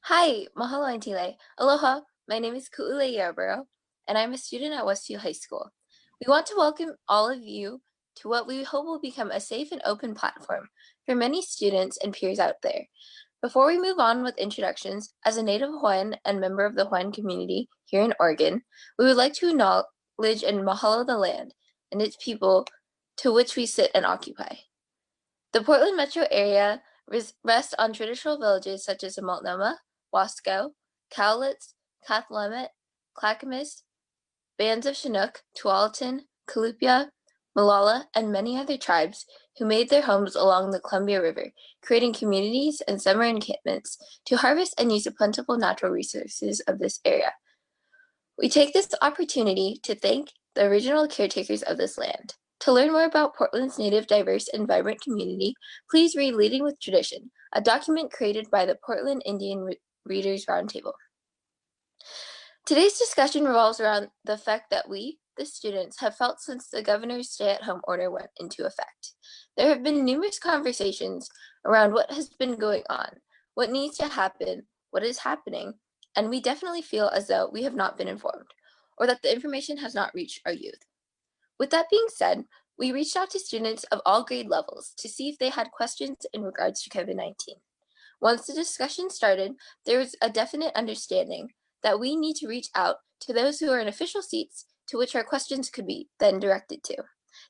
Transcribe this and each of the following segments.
Hi, mahalo Antile. Aloha, my name is Ku'ule Yarborough, and I'm a student at Westview High School. We want to welcome all of you to what we hope will become a safe and open platform for many students and peers out there. Before we move on with introductions, as a native Hawaiian and member of the Hawaiian community here in Oregon, we would like to acknowledge and mahalo the land and its people to which we sit and occupy. The Portland metro area rests on traditional villages such as Multnomah, Wasco, Cowlitz, Kathlemet, Clackamas, bands of Chinook, Tualatin, Kalupia, Malala, and many other tribes who made their homes along the Columbia River, creating communities and summer encampments to harvest and use the plentiful natural resources of this area. We take this opportunity to thank the original caretakers of this land. To learn more about Portland's native, diverse, and vibrant community, please read Leading with Tradition, a document created by the Portland Indian Readers Roundtable. Today's discussion revolves around the effect that we, the students, have felt since the governor's stay-at-home order went into effect. There have been numerous conversations around what has been going on, what needs to happen, what is happening, and we definitely feel as though we have not been informed, or that the information has not reached our youth. With that being said, we reached out to students of all grade levels to see if they had questions in regards to COVID-19. Once the discussion started, there was a definite understanding that we need to reach out to those who are in official seats to which our questions could be then directed to.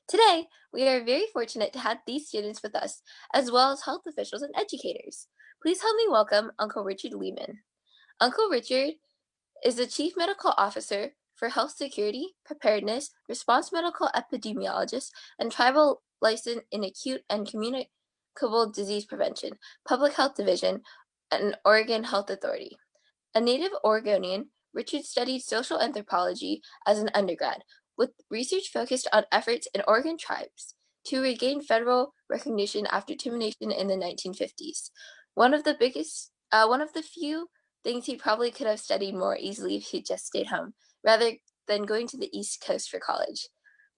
Today, we are very fortunate to have these students with us, as well as health officials and educators. Please help me welcome Uncle Richard Lehman. Uncle Richard is the Chief Medical Officer for Health Security, Preparedness, Response Medical Epidemiologist, and Tribal License in Acute and Communicable Disease Prevention, Public Health Division, and Oregon Health Authority. A native Oregonian, Richard studied social anthropology as an undergrad, with research focused on efforts in Oregon tribes to regain federal recognition after termination in the 1950s. One of the few things he probably could have studied more easily if he'd just stayed home, rather than going to the East Coast for college.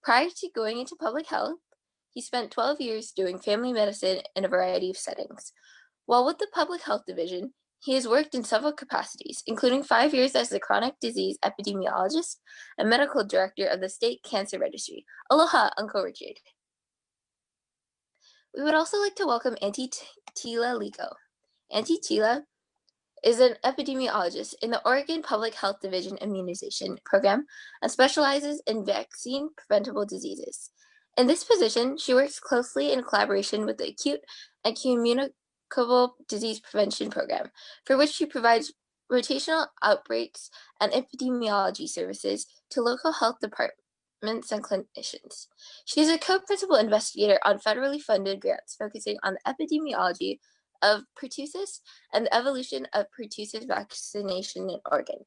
Prior to going into public health, he spent 12 years doing family medicine in a variety of settings. While with the Public Health Division, he has worked in several capacities, including 5 years as the chronic disease epidemiologist and medical director of the State Cancer Registry. Aloha, Uncle Richard. We would also like to welcome Auntie Tila Lico. Auntie Tila is an epidemiologist in the Oregon Public Health Division Immunization Program and specializes in vaccine preventable diseases. In this position, she works closely in collaboration with the Acute and Communicable Disease Prevention Program, for which she provides rotational outbreaks and epidemiology services to local health departments and clinicians. She is a co-principal investigator on federally funded grants focusing on the epidemiology of pertussis and the evolution of pertussis vaccination in Oregon.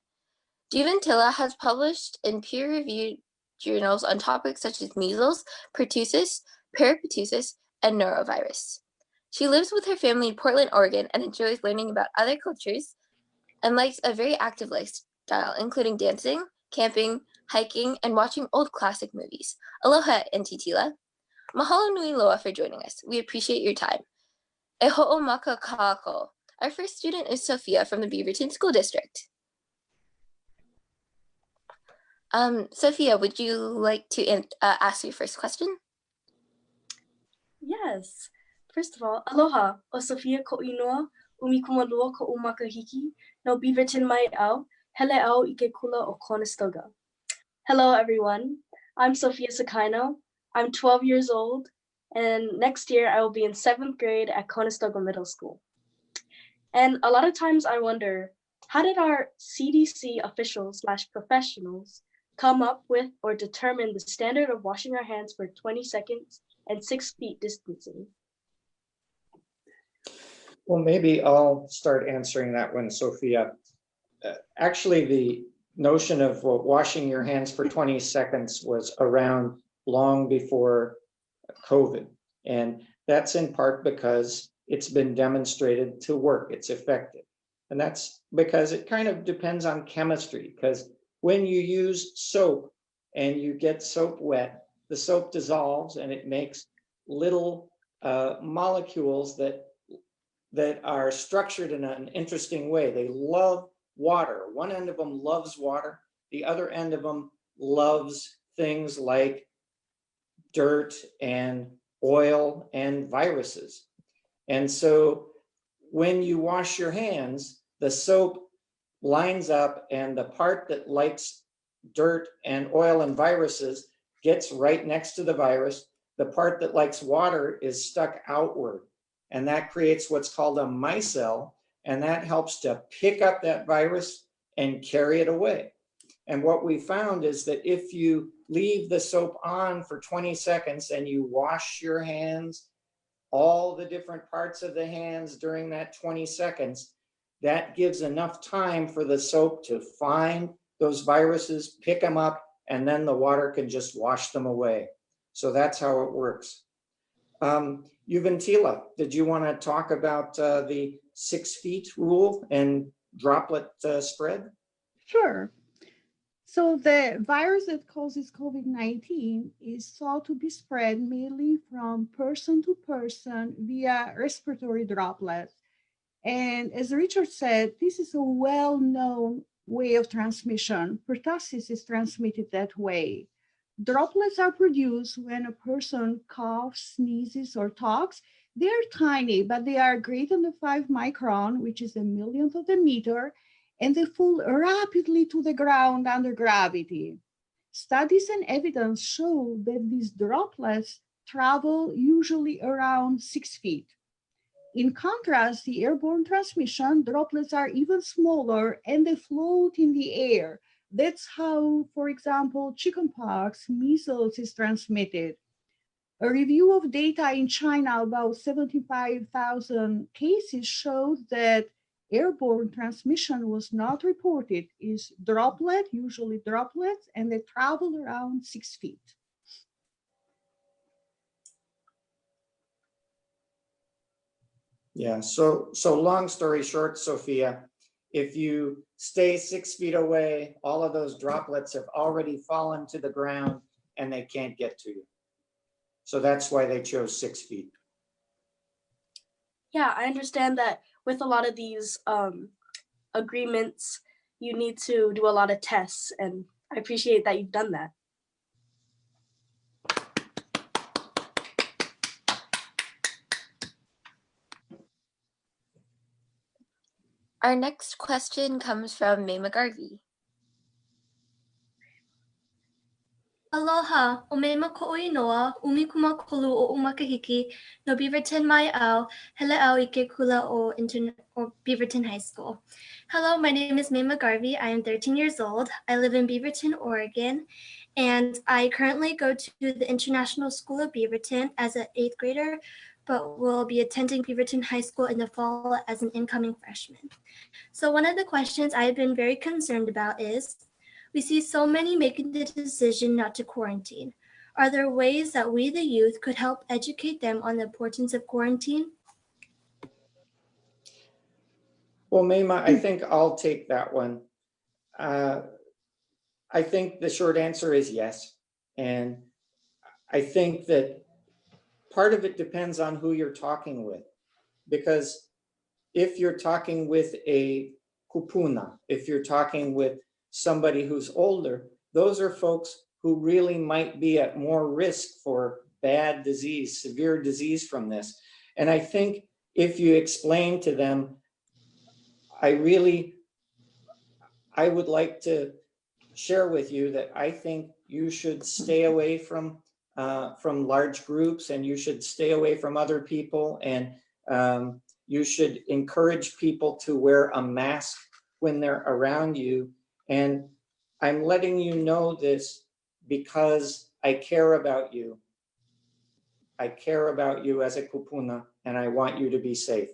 Juventilla has published in peer-reviewed journals on topics such as measles, pertussis, parapertussis, and norovirus. She lives with her family in Portland, Oregon, and enjoys learning about other cultures and likes a very active lifestyle, including dancing, camping, hiking, and watching old classic movies. Aloha, Auntie Tila. Mahalo nui loa for joining us. We appreciate your time. E ho'omaka kākou. Our first student is Sophia from the Beaverton School District. Sophia, would you like to ask your first question? Yes. First of all, aloha, o Sophia ko'inoa, umikumalua ko umakahiki, no Beaverton mai au, hele au ike kula o Conestoga. Hello, everyone. I'm Sophia Sakaino. I'm 12 years old, and next year I will be in 7th grade at Conestoga Middle School. And a lot of times I wonder, how did our CDC officials/professionals come up with or determine the standard of washing our hands for 20 seconds and 6 feet distancing? Well, maybe I'll start answering that one, Sophia. Actually, the notion of washing your hands for 20 seconds was around long before COVID. And that's in part because it's been demonstrated to work, it's effective. And that's because it kind of depends on chemistry, because when you use soap and you get soap wet, the soap dissolves and it makes little molecules that that are structured in an interesting way. They love water. One end of them loves water. The other end of them loves things like dirt and oil and viruses. And so when you wash your hands, the soap lines up and the part that likes dirt and oil and viruses gets right next to the virus. The part that likes water is stuck outward, and that creates what's called a micelle, and that helps to pick up that virus and carry it away. And what we found is that if you leave the soap on for 20 seconds and you wash your hands, all the different parts of the hands during that 20 seconds, that gives enough time for the soap to find those viruses, pick them up, and then the water can just wash them away. So that's how it works. Uventila, did you want to talk about the 6 feet rule and droplet spread? Sure. So the virus that causes COVID-19 is thought to be spread mainly from person to person via respiratory droplets. And as Richard said, this is a well-known way of transmission. Pertussis is transmitted that way. Droplets are produced when a person coughs, sneezes, or talks. They are tiny, but they are greater than 5 micron, which is a millionth of a meter, and they fall rapidly to the ground under gravity. Studies and evidence show that these droplets travel usually around 6 feet. In contrast, the airborne transmission, droplets are even smaller and they float in the air. That's how, for example, chickenpox, measles is transmitted. A review of data in China, about 75,000 cases, showed that airborne transmission was not reported. It's droplet, usually droplets, and they travel around 6 feet. Yeah, so long story short, Sophia, if you stay 6 feet away, all of those droplets have already fallen to the ground and they can't get to you. So that's why they chose 6 feet. Yeah, I understand that with a lot of these agreements, you need to do a lot of tests, and I appreciate that you've done that. Our next question comes from May McGarvey. Aloha, o me makoʻi noa, umikuma kolu o umakahiki, no Beaverton mai au, hele au I ke kula o Beaverton High School. Hello, my name is May McGarvey. I am 13 years old. I live in Beaverton, Oregon, and I currently go to the International School of Beaverton as an 8th grader, but will be attending Beaverton High School in the fall as an incoming freshman. So one of the questions I've been very concerned about is, we see so many making the decision not to quarantine. Are there ways that we, the youth, could help educate them on the importance of quarantine? Well, Mayma, I think I'll take that one. I think the short answer is yes. And I think that part of it depends on who you're talking with. Because if you're talking with a kupuna, if you're talking with somebody who's older, those are folks who really might be at more risk for bad disease, severe disease from this. And I think if you explain to them, I would like to share with you that I think you should stay away from large groups, and you should stay away from other people, and you should encourage people to wear a mask when they're around you. And I'm letting you know this because I care about you. I care about you as a kupuna, and I want you to be safe.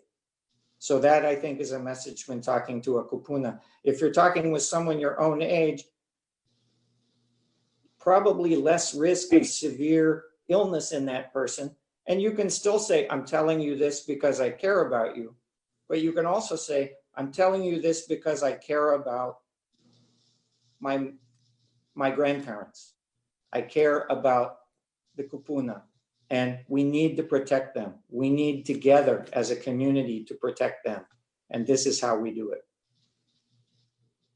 So that, I think, is a message when talking to a kupuna. If you're talking with someone your own age, probably less risk of severe illness in that person. And you can still say, I'm telling you this because I care about you. But you can also say, I'm telling you this because I care about my grandparents. I care about the kupuna. And we need to protect them. We need together as a community to protect them. And this is how we do it.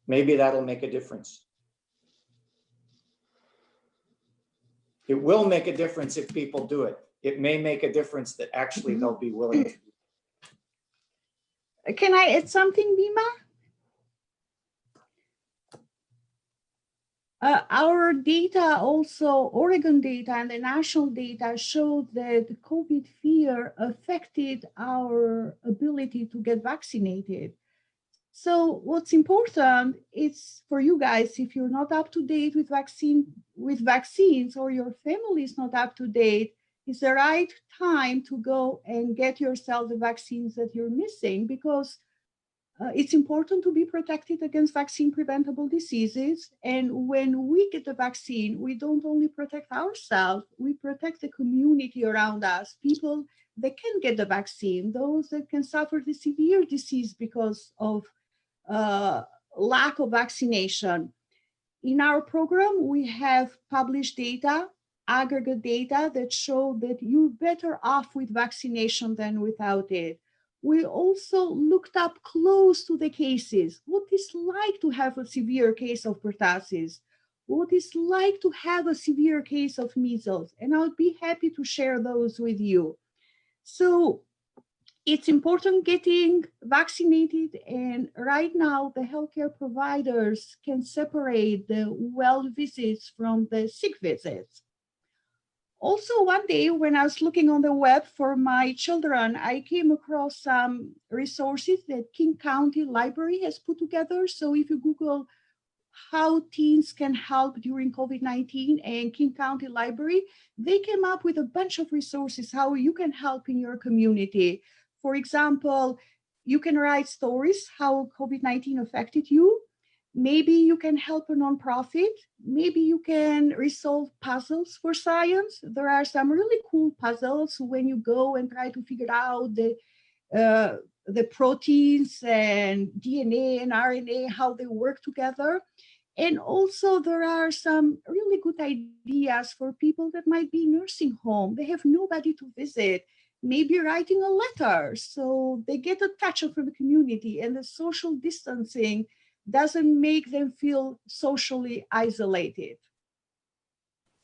Maybe that'll make a difference. It will make a difference if people do it. It may make a difference that actually they'll be willing to. Can I add something, Bima? Our data also, Oregon data and the national data showed that the COVID fear affected our ability to get vaccinated. So what's important is for you guys, if you're not up to date with vaccines or your family is not up to date, it's the right time to go and get yourself the vaccines that you're missing, because it's important to be protected against vaccine preventable diseases. And when we get the vaccine, we don't only protect ourselves, we protect the community around us, people that can get the vaccine, those that can suffer the severe disease because of lack of vaccination. In our program, we have published data, aggregate data that show that you're better off with vaccination than without it. We also looked up close to the cases, what it's like to have a severe case of pertussis, what it's like to have a severe case of measles, and I'll be happy to share those with you. So it's important getting vaccinated, and right now the healthcare providers can separate the well visits from the sick visits. Also, one day when I was looking on the web for my children, I came across some resources that King County Library has put together. So if you Google how teens can help during COVID-19 and King County Library, they came up with a bunch of resources how you can help in your community. For example, you can write stories how COVID-19 affected you. Maybe you can help a nonprofit. Maybe you can resolve puzzles for science. There are some really cool puzzles when you go and try to figure out the proteins and DNA and RNA, how they work together. And also there are some really good ideas for people that might be in nursing home. They have nobody to visit. Maybe writing a letter so they get a touch from the community, and the social distancing doesn't make them feel socially isolated.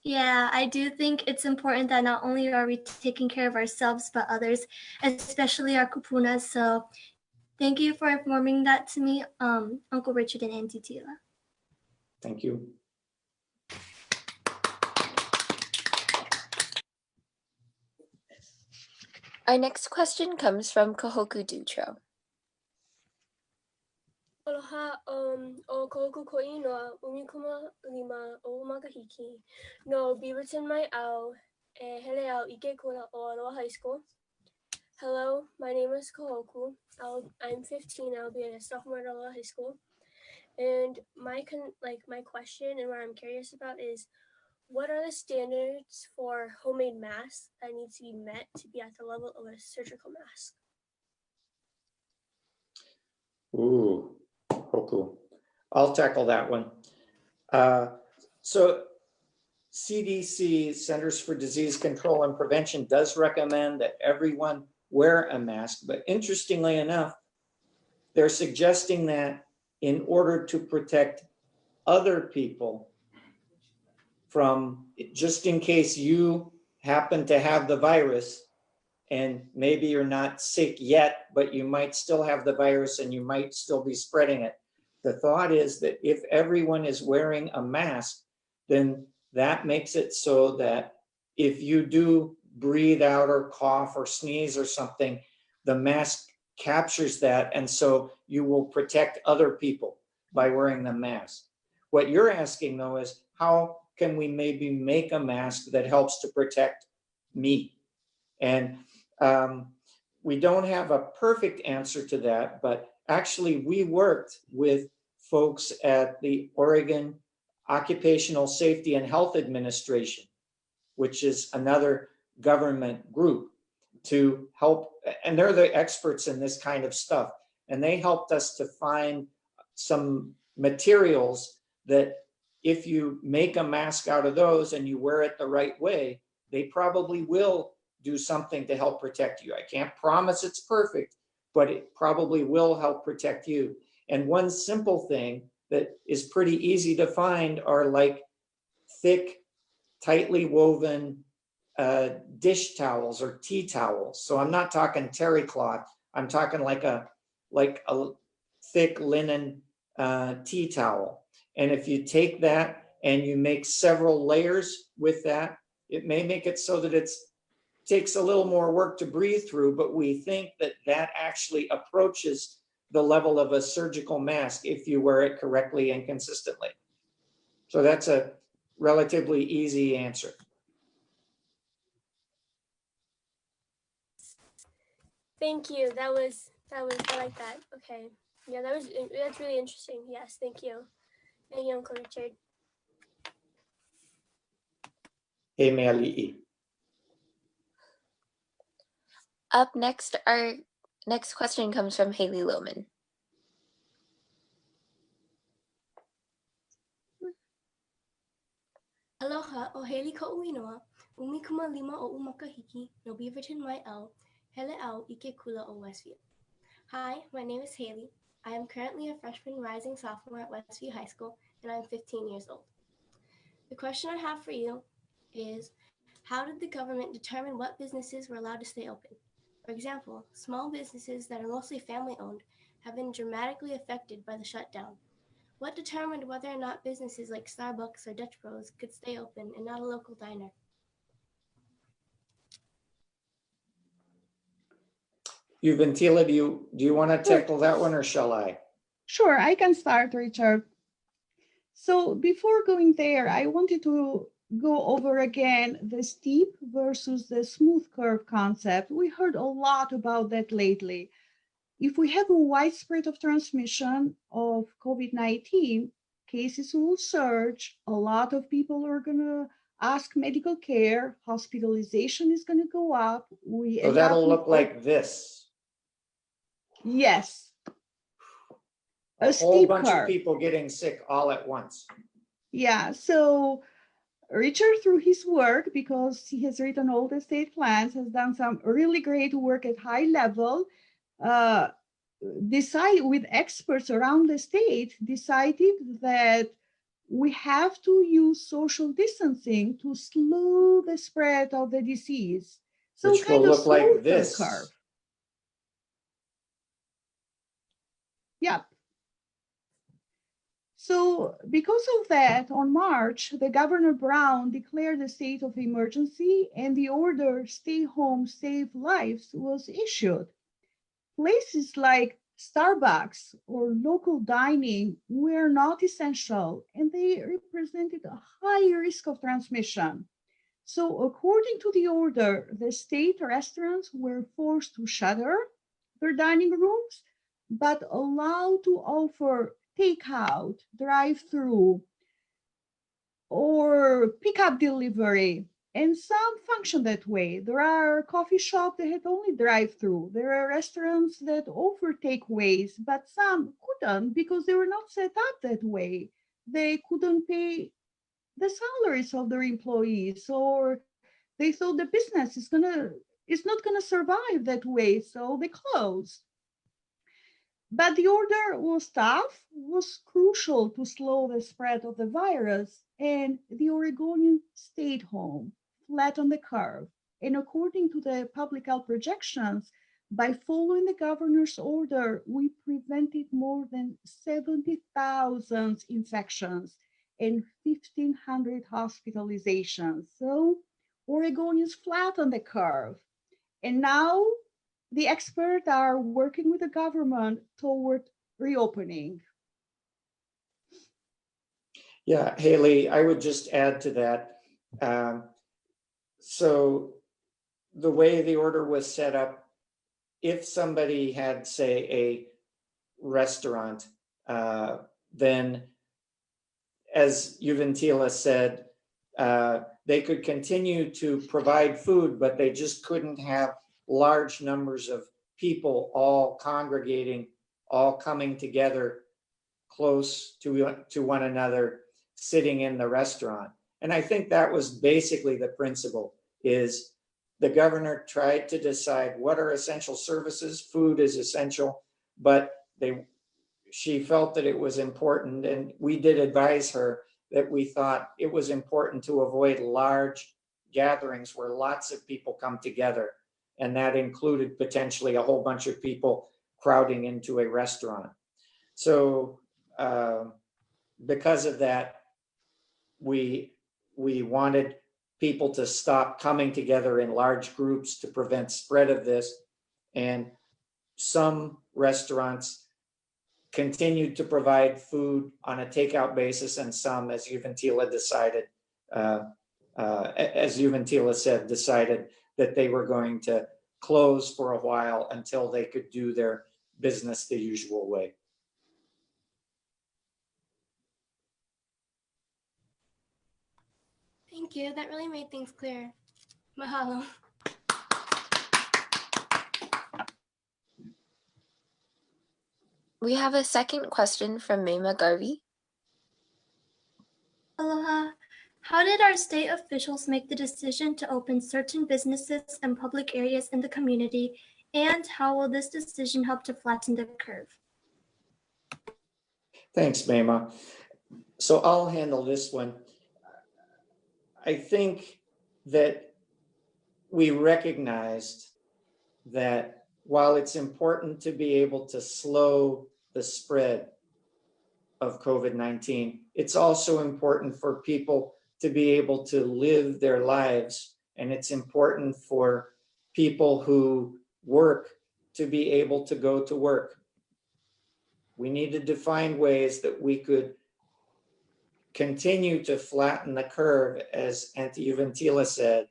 Yeah, I do think it's important that not only are we taking care of ourselves, but others, especially our kupunas. So thank you for informing that to me, Uncle Richard and Auntie Tila. Thank you. Our next question comes from Kahoku Dutro. Aloha, o koku ko'inoa, umikuma lima o makahiki, no Beaverton mai au, e hele au ike kula o Aloha High School. Hello, my name is Kahoku. I'm 15, I'll be a sophomore at Aloha High School. And my question and what I'm curious about is, what are the standards for homemade masks that need to be met to be at the level of a surgical mask? Ooh, cool. I'll tackle that one. So CDC, Centers for Disease Control and Prevention, does recommend that everyone wear a mask, but interestingly enough, they're suggesting that in order to protect other people from, just in case you happen to have the virus, and maybe you're not sick yet, but you might still have the virus and you might still be spreading it. The thought is that if everyone is wearing a mask, then that makes it so that if you do breathe out or cough or sneeze or something, the mask captures that, and so you will protect other people by wearing the mask. What you're asking though is, how can we maybe make a mask that helps to protect me? And we don't have a perfect answer to that, but actually we worked with folks at the Oregon Occupational Safety and Health Administration, which is another government group, to help, and they're the experts in this kind of stuff. And they helped us to find some materials that if you make a mask out of those and you wear it the right way, they probably will do something to help protect you. I can't promise it's perfect, but it probably will help protect you. And one simple thing that is pretty easy to find are like thick, tightly woven dish towels or tea towels. So I'm not talking terry cloth. I'm talking like a thick linen tea towel. And if you take that and you make several layers with that, it may make it so that it takes a little more work to breathe through, but we think that that actually approaches the level of a surgical mask if you wear it correctly and consistently. So that's a relatively easy answer. Thank you. I like that. Okay. Yeah, that's really interesting. Yes, thank you. Thank you, Uncle Richard. Kamaliʻi. Up next, our next question comes from Haley Lohman. Aloha, o Haley Ko'uinoa, umikuma lima o umakahiki, no Beaverton mai au, hele au ike kula o Westview. Hi, my name is Haley. I am currently a freshman rising sophomore at Westview High School, and I'm 15 years old. The question I have for you is, how did the government determine what businesses were allowed to stay open? For example, small businesses that are mostly family-owned have been dramatically affected by the shutdown. What determined whether or not businesses like Starbucks or Dutch Bros could stay open and not a local diner? Uventila, do you want to tackle that one or shall I? Sure, I can start, Richard. So before going there, I wanted to go over again the steep versus the smooth curve concept. We heard a lot about that lately. If we have a widespread of transmission of COVID-19, cases will surge, a lot of people are going to ask medical care, hospitalization is going to go up. So that'll look like this. Yes. A whole bunch of people getting sick all at once. Yeah, so Richard, through his work, because he has written all the state plans, has done some really great work at high level, decide with experts around the state, decided that we have to use social distancing to slow the spread of the disease. So which kind will of look like this. Curve. Yep. So because of that, on March, the Governor Brown declared a state of emergency and the order "Stay home, save lives" was issued. Places like Starbucks or local dining were not essential and they represented a high risk of transmission. So according to the order, the state restaurants were forced to shutter their dining rooms, but allowed to offer takeout, drive-through, or pickup delivery. And some function that way. There are coffee shops that had only drive-through. There are restaurants that offer takeaways, but some couldn't because they were not set up that way. They couldn't pay the salaries of their employees, or they thought the business is not gonna survive that way, so they closed. But the order was tough, was crucial to slow the spread of the virus, and the Oregonians stayed home, flat on the curve. And according to the public health projections, by following the governor's order, we prevented more than 70,000 infections and 1,500 hospitalizations. So Oregonians flat on the curve. And now the experts are working with the government toward reopening. Yeah, Haley, I would just add to that. So the way the order was set up, if somebody had, say, a restaurant, then as Uventila said, they could continue to provide food, but they just couldn't have large numbers of people all congregating, all coming together close to one another, sitting in the restaurant. And I think that was basically the principle. is the governor tried to decide what are essential services. Food is essential, but she felt that it was important, and we did advise her that we thought it was important to avoid large gatherings where lots of people come together. And that included potentially a whole bunch of people crowding into a restaurant. So because of that, we wanted people to stop coming together in large groups to prevent spread of this. And some restaurants continued to provide food on a takeout basis, and some, as Uventila said, decided that they were going to close for a while until they could do their business the usual way. Thank you. That really made things clear. Mahalo. We have a second question from Mema Garvey. Aloha. How did our state officials make the decision to open certain businesses and public areas in the community, and how will this decision help to flatten the curve? Thanks, Mema. So I'll handle this one. I think that we recognized that while it's important to be able to slow the spread of COVID-19, it's also important for people to be able to live their lives. And it's important for people who work to be able to go to work. We needed to find ways that we could continue to flatten the curve, as Auntie Uventila said,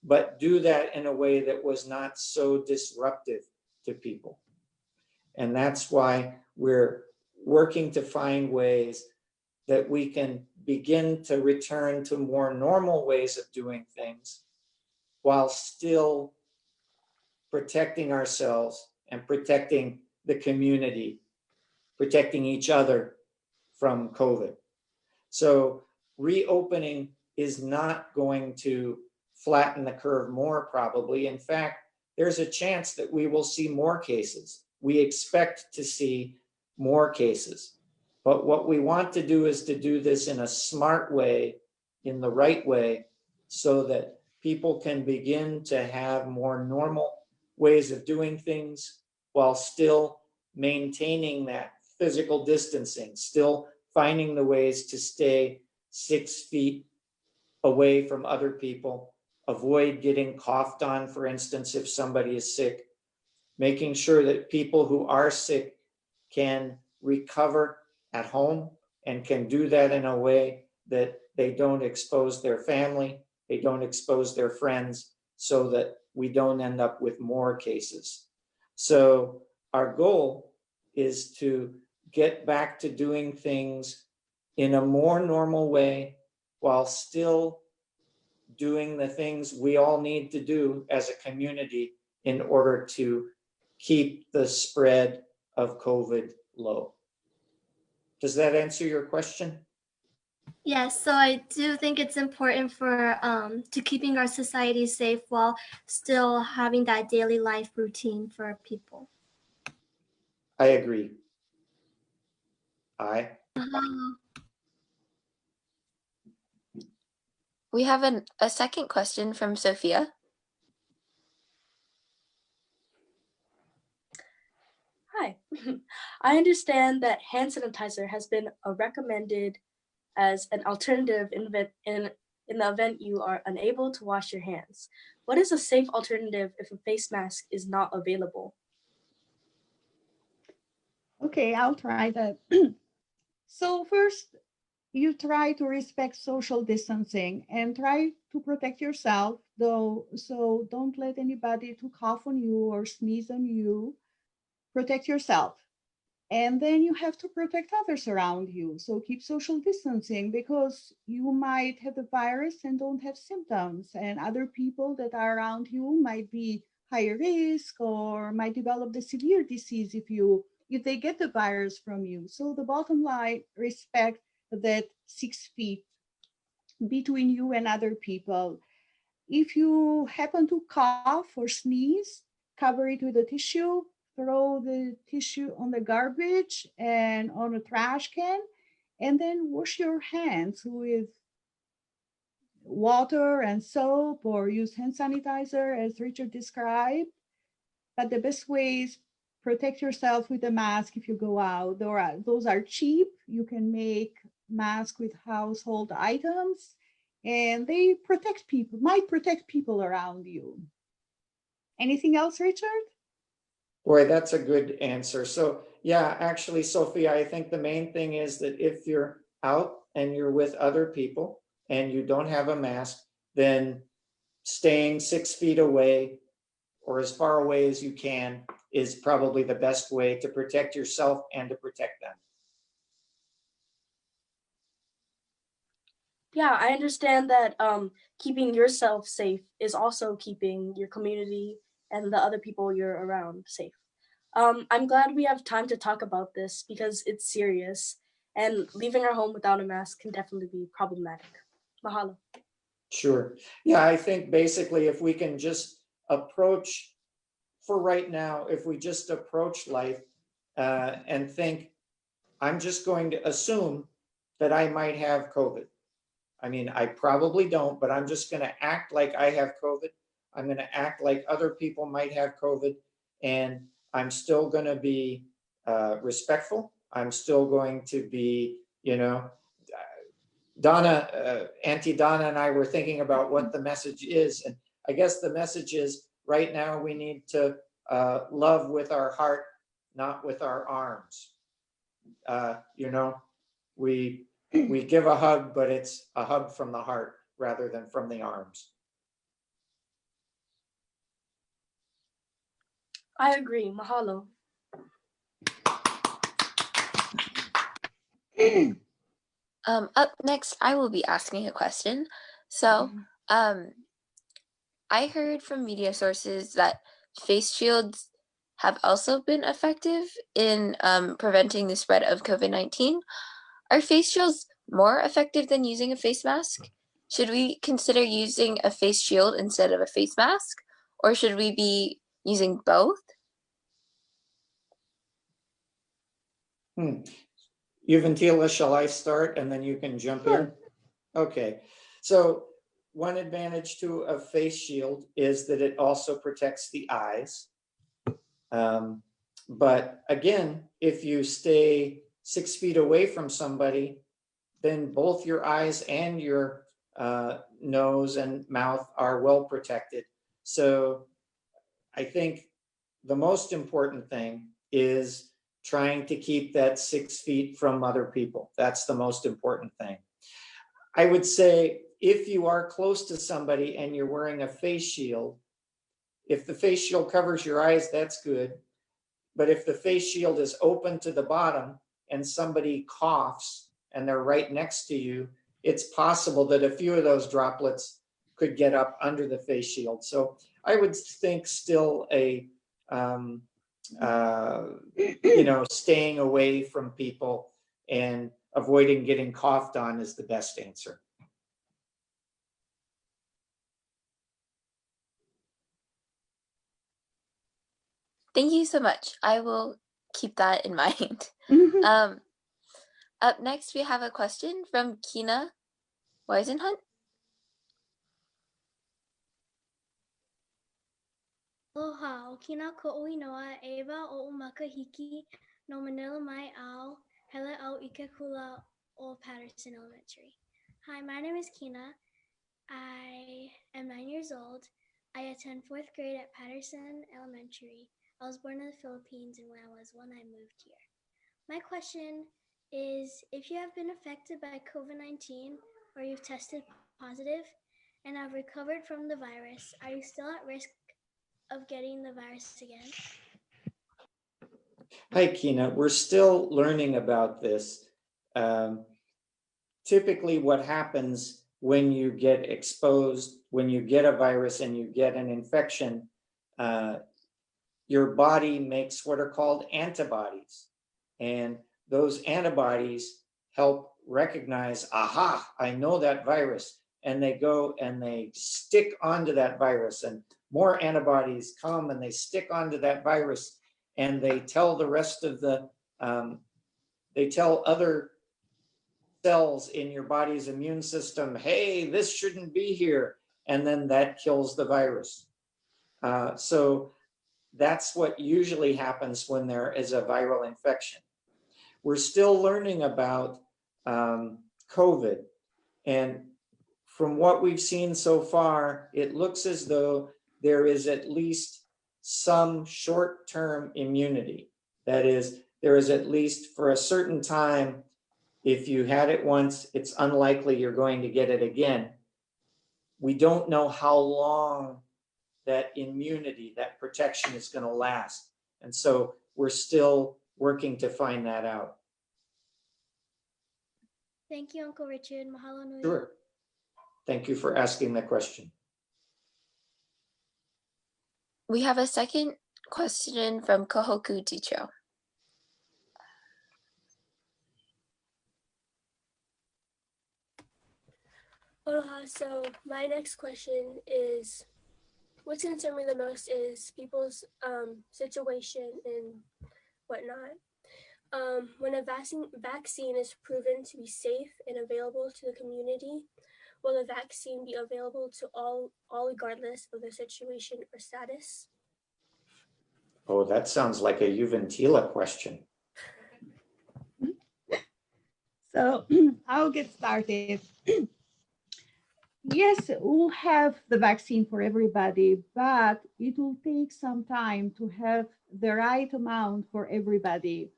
but do that in a way that was not so disruptive to people. And that's why we're working to find ways that we can begin to return to more normal ways of doing things while still protecting ourselves and protecting the community, protecting each other from COVID. So reopening is not going to flatten the curve more, probably. In fact, there's a chance that we will see more cases. We expect to see more cases. But what we want to do is to do this in a smart way, in the right way, so that people can begin to have more normal ways of doing things while still maintaining that physical distancing, still finding the ways to stay 6 feet away from other people, avoid getting coughed on, for instance, if somebody is sick, making sure that people who are sick can recover at home and can do that in a way that they don't expose their family, they don't expose their friends, so that we don't end up with more cases. So our goal is to get back to doing things in a more normal way while still doing the things we all need to do as a community in order to keep the spread of COVID low. Does that answer your question? Yes, so I do think it's important for to keeping our society safe while still having that daily life routine for people. I agree. We have a second question from Sophia. Hi. I understand that hand sanitizer has been recommended as an alternative in the event you are unable to wash your hands. What is a safe alternative if a face mask is not available? Okay, I'll try that. So first, you try to respect social distancing and try to protect yourself, though. So don't let anybody to cough on you or sneeze on you. Protect yourself. And then you have to protect others around you. So keep social distancing, because you might have the virus and don't have symptoms, and other people that are around you might be higher risk or might develop the severe disease if they get the virus from you. So the bottom line, respect that 6 feet between you and other people. If you happen to cough or sneeze, cover it with a tissue, throw the tissue on the garbage and on a trash can, and then wash your hands with water and soap or use hand sanitizer as Richard described. But the best way is protect yourself with a mask if you go out. Those are cheap. You can make masks with household items and they protect people, might protect people around you. Anything else, Richard? Boy, that's a good answer. So yeah, actually, Sophia, I think the main thing is that if you're out and you're with other people and you don't have a mask, then staying 6 feet away or as far away as you can is probably the best way to protect yourself and to protect them. Yeah, I understand that keeping yourself safe is also keeping your community and the other people you're around safe. I'm glad we have time to talk about this because it's serious and leaving our home without a mask can definitely be problematic. Mahalo. Sure. Yeah, I think basically if we can just approach, for right now, if we just approach life and think, I'm just going to assume that I might have COVID. I mean, I probably don't, but I'm just going to act like I have COVID. I'm going to act like other people might have COVID, and I'm still going to be respectful. I'm still going to be, Donna, Auntie Donna and I were thinking about what the message is. And I guess the message is right now we need to love with our heart, not with our arms. We give a hug, but it's a hug from the heart rather than from the arms. I agree. Mahalo. Up next, I will be asking a question. So, I heard from media sources that face shields have also been effective in preventing the spread of COVID-19. Are face shields more effective than using a face mask? Should we consider using a face shield instead of a face mask? Or should we be using both? Uventila, shall I start and then you can jump in? Okay, so one advantage to a face shield is that it also protects the eyes. But again, if you stay 6 feet away from somebody, then both your eyes and your nose and mouth are well protected. So I think the most important thing is trying to keep that 6 feet from other people. That's the most important thing. I would say if you are close to somebody and you're wearing a face shield, if the face shield covers your eyes, that's good. But if the face shield is open to the bottom and somebody coughs and they're right next to you, it's possible that a few of those droplets could get up under the face shield. So I would think still staying away from people and avoiding getting coughed on is the best answer. Thank you so much. I will keep that in mind. Up next, we have a question from Kina Weisenhunt. Aloha, o kina ko'ui noa ewa o makahiki no Manila mai au hele au ike kula o Patterson Elementary. Hi, my name is Kina. I am 9 years old. I attend 4th grade at Patterson Elementary. I was born in the Philippines, and when I was 1, I moved here. My question is, if you have been affected by COVID-19 or you've tested positive and have recovered from the virus, are you still at risk of getting the virus again? Hi, Kina. We're still learning about this. Typically what happens when you get exposed, when you get a virus and you get an infection, your body makes what are called antibodies. And those antibodies help recognize, aha, I know that virus. and they go and they stick onto that virus, and more antibodies come and they stick onto that virus, and they tell the rest of the, they tell other cells in your body's immune system, hey, this shouldn't be here. And then that kills the virus. So that's what usually happens when there is a viral infection. We're still learning about COVID. And from what we've seen so far, it looks as though there is at least some short-term immunity. That is, there is at least for a certain time, if you had it once, it's unlikely you're going to get it again. We don't know how long that immunity, that protection is going to last. And so we're still working to find that out. Thank you, Uncle Richard. Mahalo nui. Sure. Thank you for asking the question. We have a second question from Kahoku Ticho. Aloha. So my next question is, what's concerned me the most is people's situation and whatnot. When a vaccine is proven to be safe and available to the community, will the vaccine be available to all regardless of their situation or status? Oh, that sounds like a Uventila question. So I'll get started. Yes, we'll have the vaccine for everybody, but it will take some time to have the right amount for everybody.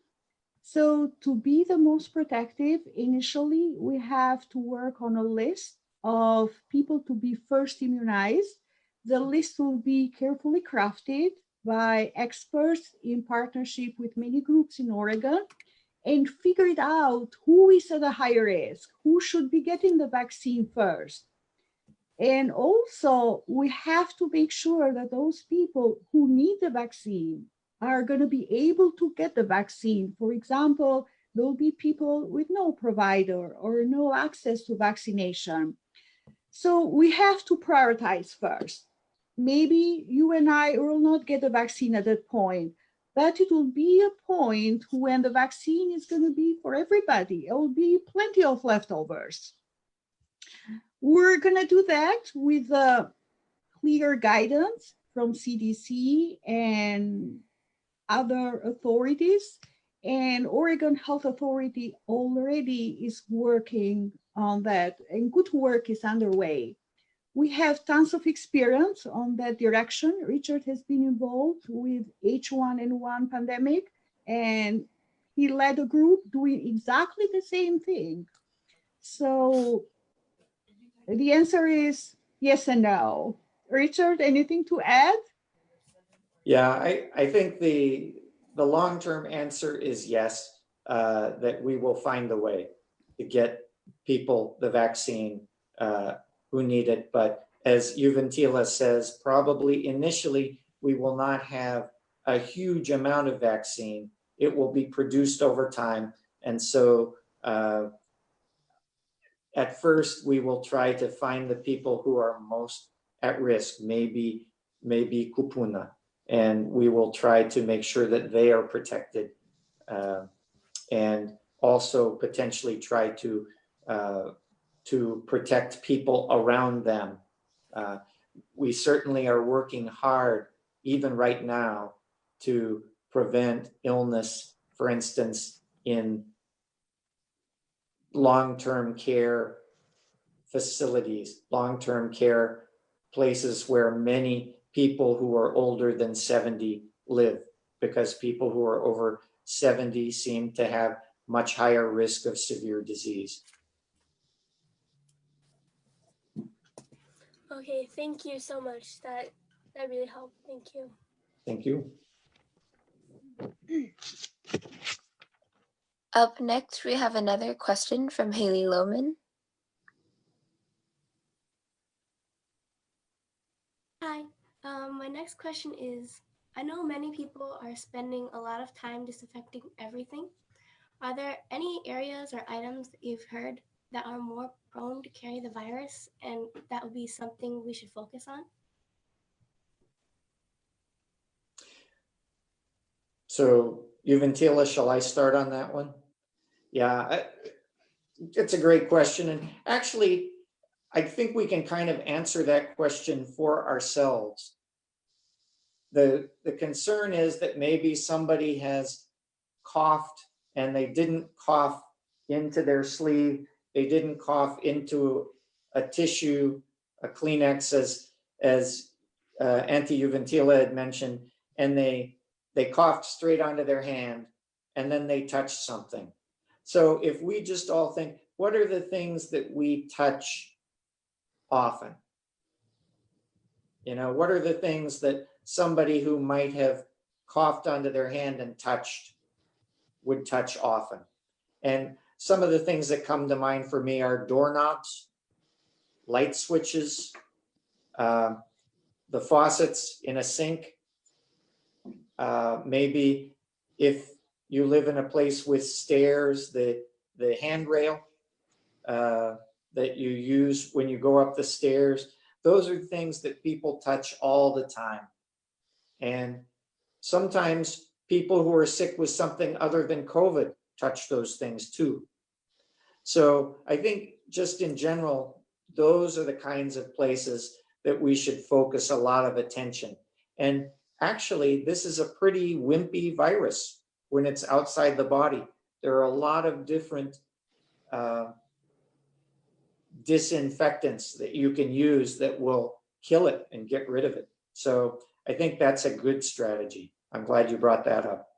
So to be the most protective, initially, we have to work on a list of people to be first immunized. The list will be carefully crafted by experts in partnership with many groups in Oregon, and figured out who is at a higher risk, who should be getting the vaccine first. And also, we have to make sure that those people who need the vaccine are going to be able to get the vaccine. For example, there'll be people with no provider or no access to vaccination. So we have to prioritize first. Maybe you and I will not get the vaccine at that point, but it will be a point when the vaccine is going to be for everybody. There will be plenty of leftovers. We're going to do that with clear guidance from CDC and other authorities. And Oregon Health Authority already is working on that, and good work is underway. We have tons of experience on that direction. Richard has been involved with H1N1 pandemic, and he led a group doing exactly the same thing. So the answer is yes and no. Richard, anything to add? Yeah, I think the long-term answer is yes, that we will find a way to get people the vaccine who need it. But as Uventila says, probably initially we will not have a huge amount of vaccine. It will be produced over time. And so at first we will try to find the people who are most at risk, maybe kupuna, and we will try to make sure that they are protected, and also potentially try to protect people around them. We certainly are working hard, even right now, to prevent illness, for instance, in long-term care facilities, long-term care places where many people who are older than 70 live, because people who are over 70 seem to have much higher risk of severe disease. Okay, thank you so much. That really helped. Thank you. Thank you. Up next, we have another question from Haley Lohman. Hi, my next question is, I know many people are spending a lot of time disinfecting everything. Are there any areas or items that you've heard that are more prone to carry the virus, and that would be something we should focus on? So Uventila, shall I start on that one? Yeah, it's a great question. And actually, I think we can kind of answer that question for ourselves. The concern is that maybe somebody has coughed and they didn't cough into their sleeve. They didn't cough into a tissue, a Kleenex, as Auntie Uventila had mentioned, and they coughed straight onto their hand, and then they touched something. So if we just all think, what are the things that we touch often? You know, what are the things that somebody who might have coughed onto their hand and touched would touch often? And some of the things that come to mind for me are doorknobs, light switches, the faucets in a sink. Maybe if you live in a place with stairs, the handrail that you use when you go up the stairs. Those are things that people touch all the time. And sometimes people who are sick with something other than COVID touch those things too. So I think just in general, those are the kinds of places that we should focus a lot of attention. And actually, this is a pretty wimpy virus when it's outside the body. There are a lot of different disinfectants that you can use that will kill it and get rid of it. So I think that's a good strategy. I'm glad you brought that up.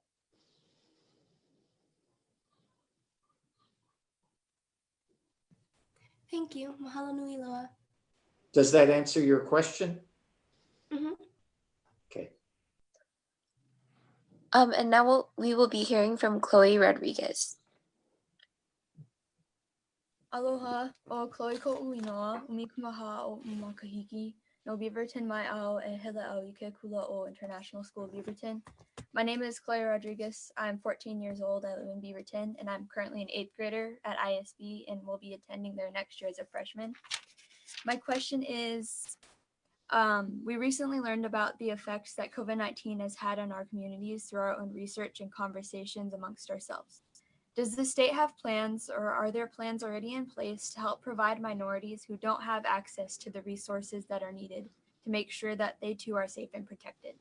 Thank you. Mahalo nui loa. Does that answer your question? Mm-hmm. Okay. And now we will be hearing from Chloe Rodriguez. Aloha, o Chloe Ko'uinoa, umikumaha o Makahiki, no Beaverton mai au e hele au ike kula o International School Beaverton. My name is Chloe Rodriguez. I'm 14 years old. I live in Beaverton, and I'm currently an 8th grader at ISB and will be attending there next year as a freshman. My question is, we recently learned about the effects that COVID-19 has had on our communities through our own research and conversations amongst ourselves. Does the state have plans, or are there plans already in place to help provide minorities who don't have access to the resources that are needed to make sure that they too are safe and protected?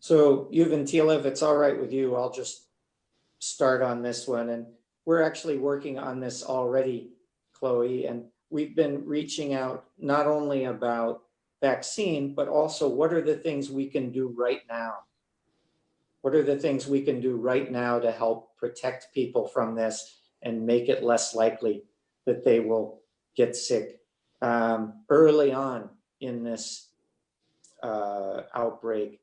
So Uventila, if it's all right with you, I'll just start on this one. And we're actually working on this already, Chloe, and we've been reaching out not only about vaccine, but also what are the things we can do right now? What are the things we can do right now to help protect people from this and make it less likely that they will get sick? Early on in this outbreak,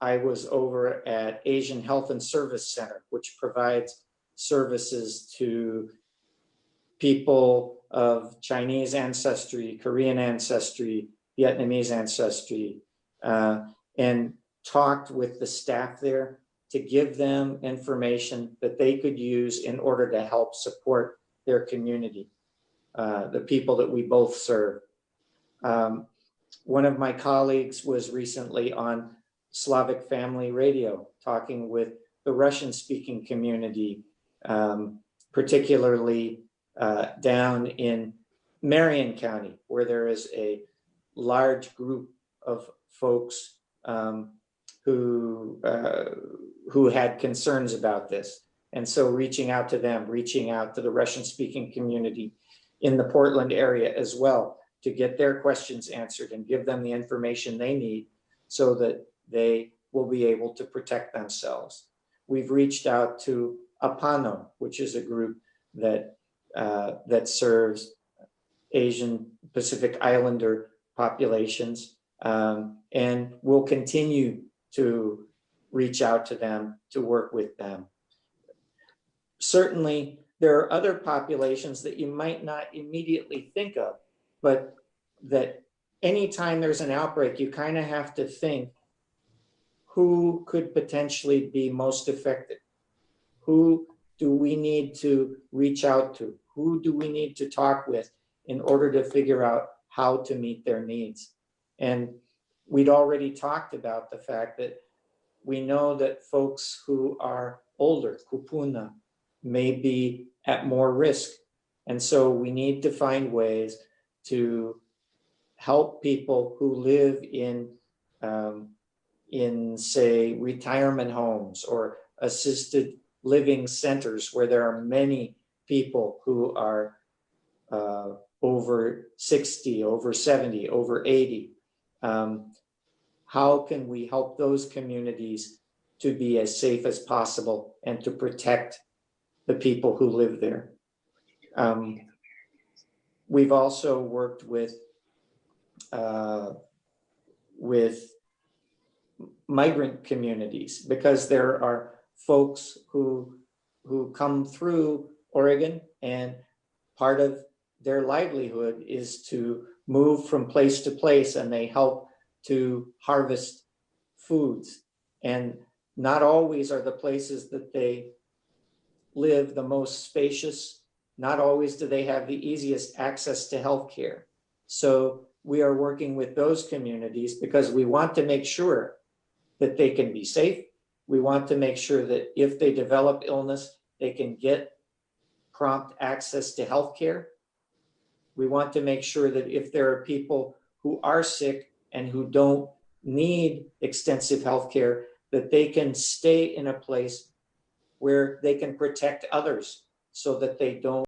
I was over at Asian Health and Service Center, which provides services to people of Chinese ancestry, Korean ancestry, Vietnamese ancestry, and talked with the staff there to give them information that they could use in order to help support their community, the people that we both serve. One of my colleagues was recently on Slavic Family Radio talking with the Russian-speaking community, particularly down in Marion County, where there is a large group of folks who had concerns about this. And so reaching out to them, reaching out to the Russian-speaking community in the Portland area as well to get their questions answered and give them the information they need so that they will be able to protect themselves. We've reached out to Apano, which is a group that serves Asian Pacific Islander populations, and we'll continue to reach out to them, to work with them. Certainly, there are other populations that you might not immediately think of, but that anytime there's an outbreak, you kind of have to think who could potentially be most affected, who do we need to reach out to? Who do we need to talk with in order to figure out how to meet their needs? And we'd already talked about the fact that we know that folks who are older, kupuna, may be at more risk. And so we need to find ways to help people who live in say, retirement homes or assisted living centers where there are many people who are over 60, over 70, over 80. How can we help those communities to be as safe as possible and to protect the people who live there? We've also worked with migrant communities, because there are folks who come through Oregon, and part of their livelihood is to move from place to place, and they help to harvest foods. And not always are the places that they live the most spacious. Not always do they have the easiest access to healthcare. So we are working with those communities because we want to make sure that they can be safe. We want to make sure that if they develop illness, they can get prompt access to healthcare. We want to make sure that if there are people who are sick and who don't need extensive healthcare, that they can stay in a place where they can protect others so that they don't